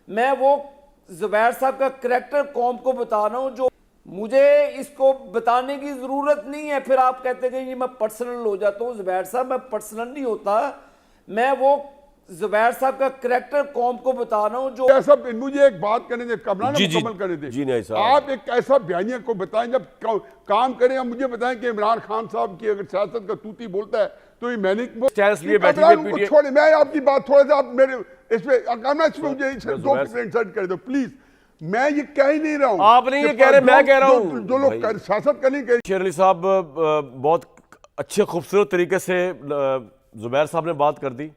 मैं वो जुबैर साहब का करैक्टर कौम को बता रहा हूँ जो मुझे इसको बताने की ज़रूरत नहीं है। फिर आप कहते हैं कि मैं पर्सनल हो जाता हूँ। जुबैर साहब मैं पर्सनल नहीं होता, मैं वो जुबैर साहब का करैक्टर कौम को बता रहा हूँ जो ऐसा। मुझे एक बात करने दे, कमरा ना मुकम्मल करने दे। जी नहीं साहब, आप एक ऐसा बयानिया को बताएं जब काम करें। आप मुझे बताएं कि इमरान खान साहब की अगर सियासत का तूती बोलता है तो ये मैंने छोड़े। मैं आपकी बात थोड़ा सा आप मेरे इसमें मुझे दो इंसर्ट कर दो प्लीज। मैं ये कह ही नहीं रहा हूँ, आप नहीं ये कह रहे, मैं कह रहा हूँ। जो लोग सियासत करने के शेर अली साहब बहुत अच्छे खूबसूरत तरीके से जुबैर साहब ने बात कर दी।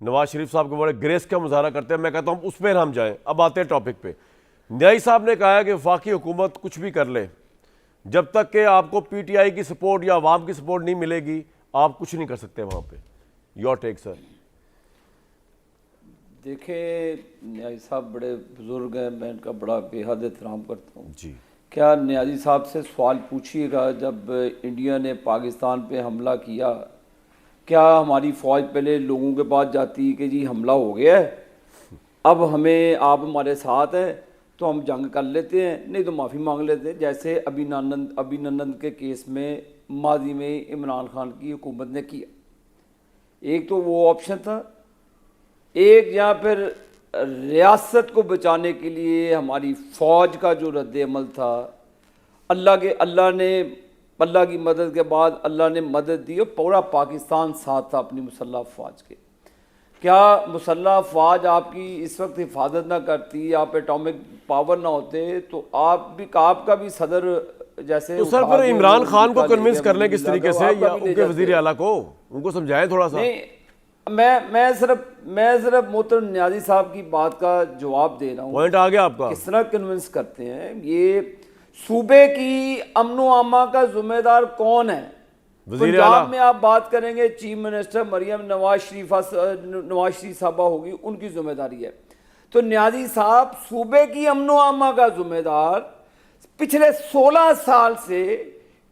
नवाज शरीफ साहब को बड़े ग्रेस का मुजाहरा करते हैं। मैं कहता हूँ उस पर हम जाएं। अब आते हैं टॉपिक पे। न्याई साहब ने कहा कि वफाकी हुकूमत कुछ भी कर ले, जब तक कि आपको पीटीआई की सपोर्ट या अवाम की सपोर्ट नहीं मिलेगी आप कुछ नहीं कर सकते वहाँ पे। Your take sir. देखें, न्याजी साहब बड़े बुजुर्ग हैं, मैं इनका बड़ा बेहद एहतराम करता हूँ जी। क्या न्याजी साहब से सवाल पूछिएगा, जब इंडिया ने पाकिस्तान पे हमला किया क्या हमारी फ़ौज पहले लोगों के पास जाती कि जी हमला हो गया है, अब हमें आप हमारे साथ हैं तो हम जंग कर लेते हैं, नहीं तो माफ़ी मांग लेते हैं, जैसे अभिनंदन के केस में माजी में इमरान खान की हुकूमत ने किया। एक तो वो ऑप्शन था, एक या फिर रियासत को बचाने के लिए हमारी फ़ौज का जो रद्द-ए-अमल था, अल्लाह की मदद के बाद अल्लाह ने मदद दी और पूरा पाकिस्तान साथ था अपनी मुसल्लह फ़ौज के। क्या मुसल्लह फ़ौज आपकी इस वक्त हिफाजत ना करती, आप एटॉमिक पावर ना होते तो आपका भी सदर जैसे तो सर फिर इमरान खान को कन्विंस करने किस तरीके से, या उनके वजीर आला को उनको समझाएं थोड़ा सा। नहीं, मैं सिर्फ मोहतरम न्याजी साहब की बात का जवाब दे रहा हूँ। पॉइंट आ गया आपका। किस तरह कन्विंस करते हैं। ये सूबे की अमनो आमा का जिम्मेदार कौन है? पंजाब में आप बात करेंगे चीफ मिनिस्टर मरियम नवाज शरीफ साहबा होगी, उनकी जिम्मेदारी है। तो न्याजी साहब सूबे की अमनो आमा का जिम्मेदार, पिछले 16 साल से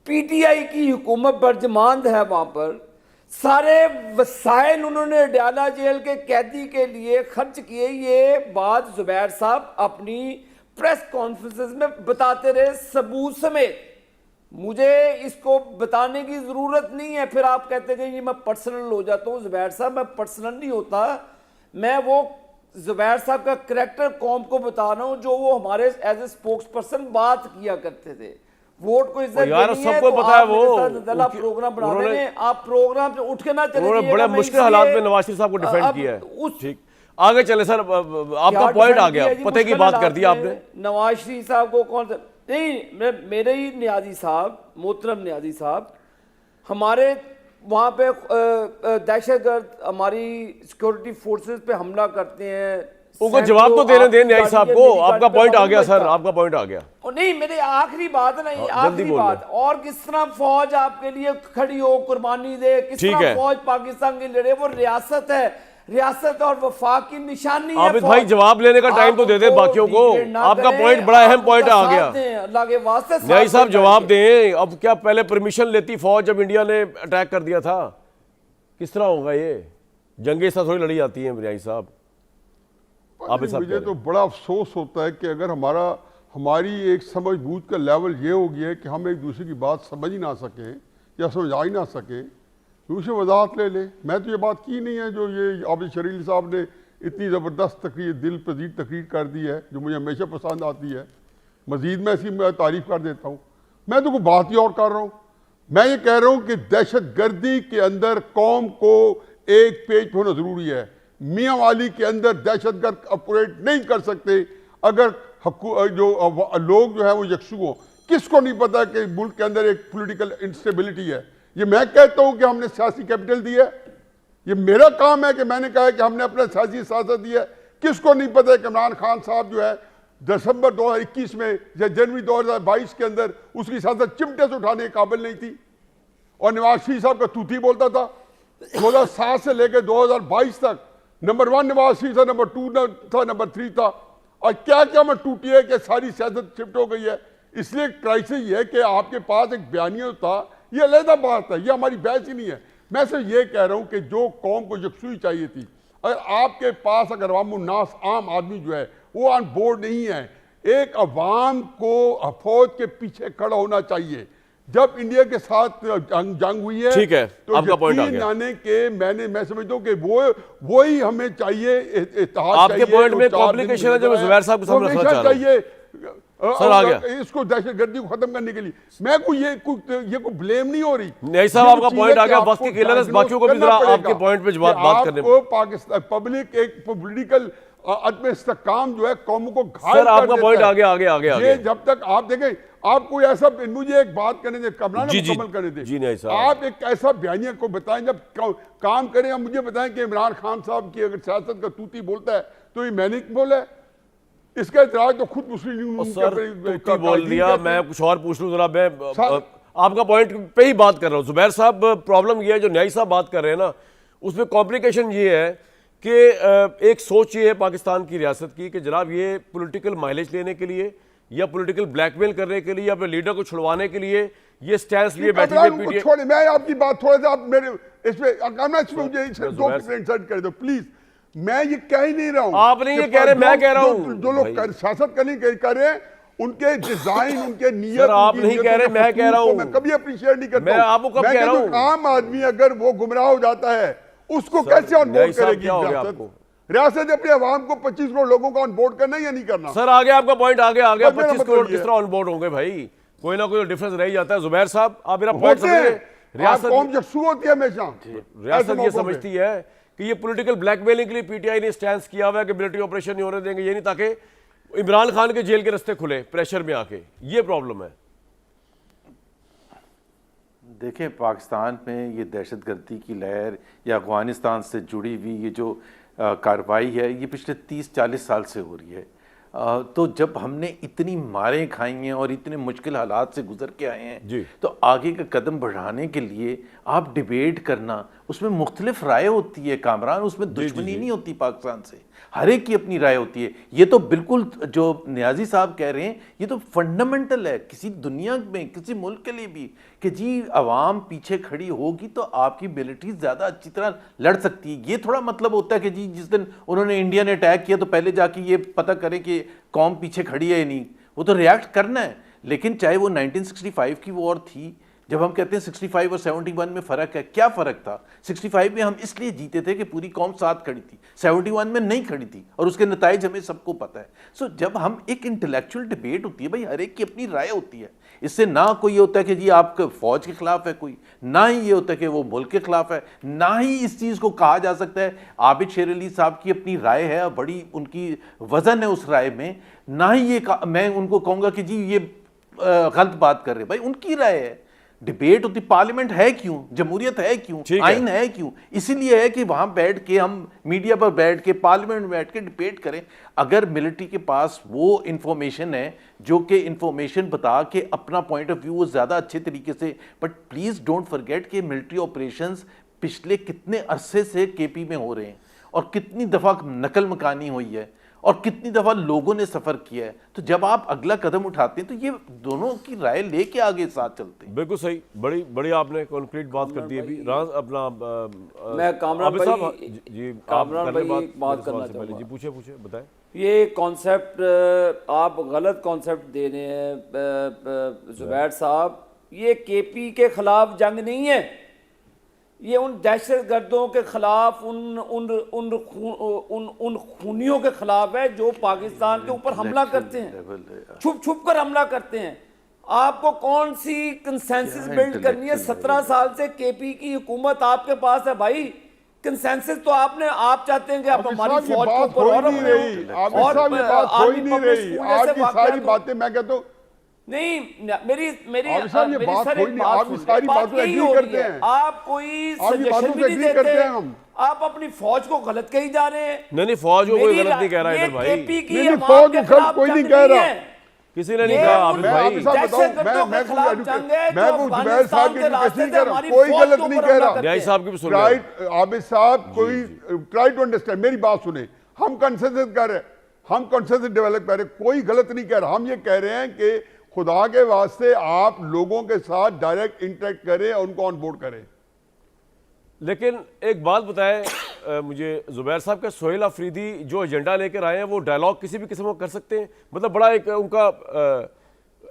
पीटीआई की हुकूमत बरजमांद है, वहां पर सारे वसाइल उन्होंने डाला जेल के कैदी के लिए खर्च किए। ये बात जुबैर साहब अपनी प्रेस कॉन्फ्रेंसेस में बताते रहे सबूत समेत। मुझे इसको बताने की ज़रूरत नहीं है। फिर आप कहते हैं कि मैं पर्सनल हो जाता हूँ। जुबैर साहब मैं पर्सनल नहीं होता, मैं वो जुबैर साहब का करैक्टर कौम को बता रहा हूँ जो वो हमारे एज ए स्पोक्स पर्सन बात किया करते थे। वोट को इज्जत देनी है तो पता है वो प्रोग्राम बना देंगे, आप प्रोग्राम से उठ के ना चले। उन्होंने बड़े मुश्किल हालात में नवाज शरीफ साहब को डिफेंड किया है। ठीक, आगे चले सर, आपका पॉइंट आ गया, पते की बात कर दी आपने। नवाज शरीफ साहब को कौन सा नहीं, मेरे ही न्याजी साहब, मोहतरम न्याजी साहब, हमारे वहाँ पे दहशतगर्द हमारी सिक्योरिटी फोर्सेस पे हमला करते हैं। उनको जवाब तो देने दें न्याजी साहब को। आपका पॉइंट आ गया सर, आपका पॉइंट आ गया। नहीं, मेरी आखिरी बात है ना, आखिरी बात। और किस तरह फौज आपके लिए खड़ी हो, कुर्बानी दे, किस तरह फौज पाकिस्तान की लड़े, वो रियासत है, रियासत और वफाक की निशानी है। आबिद भाई जवाब लेने का टाइम तो दे दे बाकियों को। आपका पॉइंट बड़ा अहम पॉइंट आ गया। अल्लाह के वास्ते न्याजी साहब जवाब दें। अब क्या पहले परमिशन लेती फौज जब इंडिया ने अटैक कर दिया था? किस तरह होगा ये? जंगे साथ थोड़ी लड़ी जाती है न्याजी साहब। मुझे तो बड़ा अफसोस होता है कि अगर हमारी एक समझ बूझ का लेवल ये हो गया है कि हम एक दूसरे की बात समझ ही ना सकें या समझा ही ना सकें, दूसरे वजाहत ले ले। मैं तो ये बात की नहीं है जो ये आबिद शरील साहब ने इतनी ज़बरदस्त तकरीर, दिल पजीर तकरीर कर दी है, जो मुझे हमेशा पसंद आती है। मज़ीद मैं इसकी तारीफ़ कर देता हूँ। मैं तो कोई बात ही और कर रहा हूँ। मैं ये कह रहा हूँ कि दहशत गर्दी के अंदर कौम को एक पेज होना ज़रूरी है। मियाँ वाली के अंदर दहशतगर्द ऑपरेट नहीं कर सकते अगर जो लोग जो है वो यकसू हों। किसको नहीं पता कि मुल्क के अंदर एक पॉलिटिकल इंस्टेबिलिटी है। ये मैं कहता हूं कि हमने सियासी कैपिटल दी है, ये मेरा काम है कि मैंने कहा है कि हमने अपना सियासी सियासत दी है। किसको नहीं पता है कि इमरान खान साहब जो है दिसंबर 2021 में या जनवरी 2022 के अंदर उसकी सियासत चिमटे से उठाने के काबिल नहीं थी और नवाज शरीफ साहब का तूती बोलता था। 2007 से लेकर 2022 तक नंबर 1 नवाज शरीफ था, नंबर 2 था, नंबर 3 था। और क्या क्या में टूटी है कि सारी सियासत शिफ्ट हो गई है। इसलिए क्राइसिस ये है कि आपके पास एक बयानिया था, ये अलग बात है, ये हमारी बहस ही नहीं है। मैं सिर्फ ये कह रहा हूं कि जो कौम को यकसुई चाहिए थी, अगर आपके पास अगर अवामुन्नास आम आदमी जो है वो ऑन बोर्ड नहीं है। एक अवाम को फौज के पीछे खड़ा होना चाहिए। जब इंडिया के साथ जंग हुई है, ठीक है, तो आपका पॉइंट आ यकीन गया। आने के मैं समझता हूँ कि वो ही हमें चाहिए। इत्तेहाद आपके चाहिए, पॉइंट में और 4 कॉम्प्लिकेशन है जो मैं जुबैर साहब के सामने रखना चाह रहा हूं। चाहिए सर, आ गया। इसको दहशतगर्दी को खत्म करने के लिए। मैं कोई ये कोई ब्लेम नहीं हो रही। नहीं साहब, आपका पॉइंट आ गया। बस की क्लियरनेस, बाकियों को भी जरा आपके पॉइंट पे बात करने। आपको पाकिस्तान पब्लिक एक पॉलिटिकल अदम इस्तेकाम जो है कौमों को घायल सर, आपका पॉइंट आ गया। ये जब तक आप देखें, आप कोई ऐसा, मुझे एक बात करने दे, कमरान मुकम्मल करने दे। जी नहीं साहब, आप एक ऐसा बयानिया को बताएं जब काम करें। आप मुझे बताएं कि इमरान खान साहब की अगर सियासत का तूती बोलता है तो ये मैंने बोला है। इसका इतराज तो खुद मुस्लिम लीग सर बोल दिया। मैं कुछ और पूछ लूं जरा। मैं आपका पॉइंट पे ही बात कर रहा हूं जुबैर साहब। प्रॉब्लम ये है जो न्यायी साहब बात कर रहे हैं ना, उसमें कॉम्प्लिकेशन ये है कि एक सोच ये है पाकिस्तान की रियासत की कि जनाब ये पॉलिटिकल माइलेज लेने के लिए या पॉलिटिकल ब्लैकमेल करने के लिए या अपने लीडर को छुड़वाने के लिए ये स्टैंड लिए बैठी है पीटीआई। मैं आपकी बात थोड़ा सा, आप मेरे इसमें मुझे 2 इंसर्ट कर दो प्लीज। मैं ये कह ही नहीं रहा हूं। आप नहीं ये कह रहे, मैं कह रहा हूं। जो लोग सियासत कर रहे हैं, उनके डिजाइन, उनके नियत, सर आप नहीं कह रहे, मैं कह रहा हूं। मैं कभी अप्रिशिएट नहीं करता। मैं आपको कब कह रहा हूं? आम आदमी अगर वो गुमराह हो जाता है, उसको कैसे ऑन बोर्ड करेगी रियासत? अपने अवाम को 25 करोड़ लोगों को ऑन बोर्ड करना या नहीं करना? सर आ गया आपका पॉइंट, आ गया 25 करोड़ किस तरह ऑन बोर्ड होंगे भाई? कोई ना कोई डिफरेंस रह जाता है। जुबैर साहब आप मेरा पॉइंट समझिए। रियासत होती है हमेशा, रियासत ये समझती है कि ये पॉलिटिकल ब्लैकमेलिंग के लिए पीटीआई ने स्टैंड किया हुआ है कि मिलिट्री ऑपरेशन नहीं होने देंगे, ये नहीं, ताकि इमरान खान के जेल के रास्ते खुले प्रेशर में आके। ये प्रॉब्लम है। देखें, पाकिस्तान में ये दहशतगर्दी की लहर या अफगानिस्तान से जुड़ी हुई ये जो कार्रवाई है, ये पिछले 30-40 साल से हो रही है। तो जब हमने इतनी मारें खाई हैं और इतने मुश्किल हालात से गुजर के आए हैं, तो आगे का कदम बढ़ाने के लिए आप डिबेट करना, उसमें मुख्तलिफ राय होती है कामरान, उसमें दुश्मनी नहीं होती पाकिस्तान से, हर एक की अपनी राय होती है। ये तो बिल्कुल जो नियाजी साहब कह रहे हैं, ये तो फंडामेंटल है किसी दुनिया में, किसी मुल्क के लिए भी, कि जी अवाम पीछे खड़ी होगी तो आपकी एबिलिटी ज़्यादा अच्छी तरह लड़ सकती है। ये थोड़ा मतलब होता है कि जी जिस दिन उन्होंने इंडिया ने अटैक किया तो पहले जाके ये पता करें कि कौम पीछे खड़ी है या नहीं, वो तो रिएक्ट करना है। लेकिन चाहे वो 1965 की वॉर थी, जब हम कहते हैं 65 और 71 में फ़र्क है, क्या फ़र्क था? 65 में हम इसलिए जीते थे कि पूरी कौम साथ खड़ी थी, 71 में नहीं खड़ी थी, और उसके नताइज हमें सबको पता है। सो जब हम एक इंटेलेक्चुअल डिबेट होती है, भाई हर एक की अपनी राय होती है, इससे ना कोई ये होता है कि जी आप फौज के खिलाफ है कोई, ना ही ये होता है कि वो मुल्क के खिलाफ है, ना ही इस चीज़ को कहा जा सकता है आबिद शेर अली साहब की अपनी राय है, बड़ी उनकी वजन है उस राय में, ना ही ये मैं उनको कहूँगा कि जी ये गलत बात कर रहे, भाई उनकी राय है। डिबेट होती, पार्लियामेंट है क्यों, जमहूरियत है क्यों, आइन है क्यों? इसीलिए है कि वहां बैठ के हम मीडिया पर बैठ के, पार्लियामेंट में बैठ के डिबेट करें। अगर मिलिट्री के पास वो इंफॉर्मेशन है जो कि इंफॉर्मेशन बता के अपना पॉइंट ऑफ व्यू वो ज़्यादा अच्छे तरीके से, बट प्लीज़ डोंट फॉरगेट कि मिलिट्री ऑपरेशंस पिछले कितने अरसे से केपी में हो रहे हैं और कितनी दफ़ा नकल मकानी हुई है और कितनी दफ़ा लोगों ने सफ़र किया है। तो जब आप अगला कदम उठाते हैं तो ये दोनों की राय लेके आगे साथ चलते हैं। बिल्कुल सही, बड़ी बड़ी आपने कॉन्क्रीट बात कर दी अभी। अपना मैं कामरान भाई जी कामरान भाई एक बात करना चाहूँगा। जी पूछे बताएं। ये कॉन्सेप्ट आप गलत कॉन्सेप्ट दे रहे हैं जुबैर साहब। ये केपी के खिलाफ जंग नहीं है, ये उन दहशतगर्दों के खिलाफ, उन खूनियों के खिलाफ है जो पाकिस्तान के ऊपर हमला करते हैं, छुप छुप कर हमला करते हैं। आपको कौन सी कंसेंसस बिल्ड करनी है? 17 साल से केपी की हुकूमत आपके पास है भाई। कंसेंसस तो आप चाहते हैं कि आप हमारी फौज के ऊपर और सारी बातें मैं कहता हूँ नहीं, मेरी आप कोई सजेशन भी नहीं देते, आप अपनी फौज को गलत कही जा रहे हैं। नहीं फौज को कोई गलत नहीं कह रहा है इधर भाई, फौज को गलत कोई नहीं कह रहा, किसी ने नहीं कहा आबिद भाई। कोई गलत नहीं कह रहा। न्याय साहब की भी सुन राइट आबिद साहब, कोई ट्राई टू अंडरस्टैंड, मेरी बात सुने। हम कंसेंसस कर रहे हैं, हम कंसेंसस डेवलप कर रहे हैं, कोई गलत नहीं कह रहा। हम ये कह रहे हैं कि खुदा के वास्ते आप लोगों के साथ डायरेक्ट इंटरेक्ट करें और उनको ऑन बोर्ड करें। लेकिन एक बात बताएं मुझे जुबैर साहब का सोहेल अफरीदी जो एजेंडा लेकर आए हैं वो डायलॉग किसी भी किस्म का कर सकते हैं, मतलब बड़ा एक उनका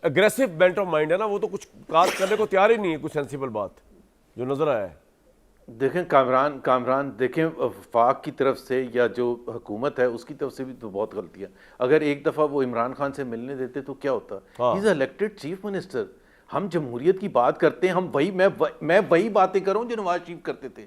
एग्रेसिव बेंट ऑफ माइंड है ना, वो तो कुछ बात करने को तैयार ही नहीं है, कुछ सेंसिबल बात जो नजर आया है। देखें कामरान देखें, वफाक की तरफ से या जो हुकूमत है उसकी तरफ से भी तो बहुत गलतियां। अगर एक दफ़ा वो इमरान खान से मिलने देते तो क्या होता। He is elected chief minister. हम जमहूरियत की बात करते हैं, हम वही मैं वही बातें कर रहा हूँ जो नवाज शरीफ करते थे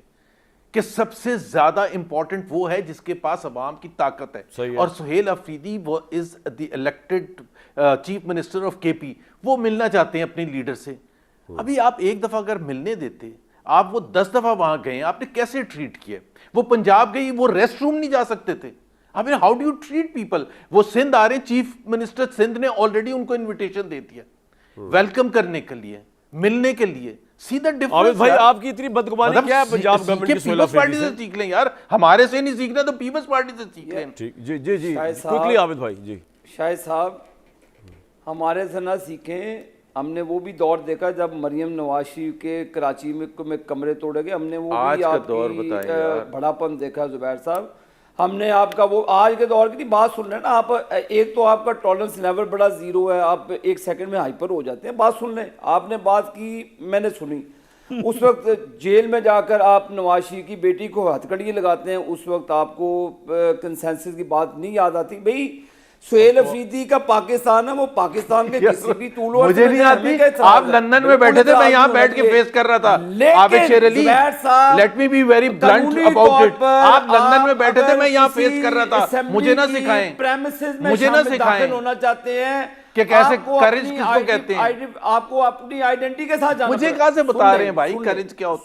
कि सबसे ज़्यादा इंपॉर्टेंट वो है जिसके पास अवाम की ताकत है। और सुहेल अफरीदी वो is the elected chief minister of KP, वो मिलना चाहते हैं अपने लीडर से। अभी आप एक दफ़ा अगर मिलने देते, आप वो 10 दफा वहां गए, आपने कैसे ट्रीट किया। वो पंजाब गई, वो रेस्ट रूम नहीं जा सकते थे। आपने how do you treat people. वो सिंध आ रहे, चीफ मिनिस्टर सिंध ने ऑलरेडी उनको इनविटेशन दे दिया वेलकम करने के लिए, मिलने के लिए। सीधा डिफरेंस भाई आपकी इतनी बदगुमानी क्या है पंजाब गवर्नमेंट की? पीपल्स पार्टी से सीख लें यार, हमारे से नहीं सीखना तो पीपल्स पार्टी से सीख लें। ठीक, जी जी जी क्विकली आबिद भाई जी। शाहिद साहब हमारे से ना सीखें, हमने वो भी दौर देखा जब मरियम नवाज शरीफ के कराची में कमरे तोड़े गए, हमने वो आज भी का आपकी दौर बताएं यार। बड़ापन देखा जुबैर साहब। हमने आपका वो आज के दौर की बात सुन रहे हैं ना आप, एक तो आपका टॉलरेंस लेवल बड़ा जीरो है, आप एक सेकंड में हाइपर हो जाते हैं। बात सुन लें, आपने बात की, मैंने सुनी। उस वक्त जेल में जाकर आप नवाज शरीफ की बेटी को हथकड़ी लगाते हैं, उस वक्त आपको कंसेंसस की बात नहीं याद आती। भाई सुहेल अफरीदी का पाकिस्तान है, वो पाकिस्तान के किसी भी तूलो मुझे नहीं आती। आप लंदन में बैठे थे, मैं यहाँ बैठ के फेस कर रहा था। आबिद शेर Ali, let me be very blunt about it. आप लंदन में बैठे थे, मैं यहाँ फेस कर रहा था। मुझे ना सिखाएं, मुझे ना सिखाएं होना चाहते हैं कि कैसे करेज किसको कहते हैं। आपको अपनी आइडेंटिटी के साथ जाना। मुझे कहाँ से बता रहे हैं भाई करेज क्या होता है।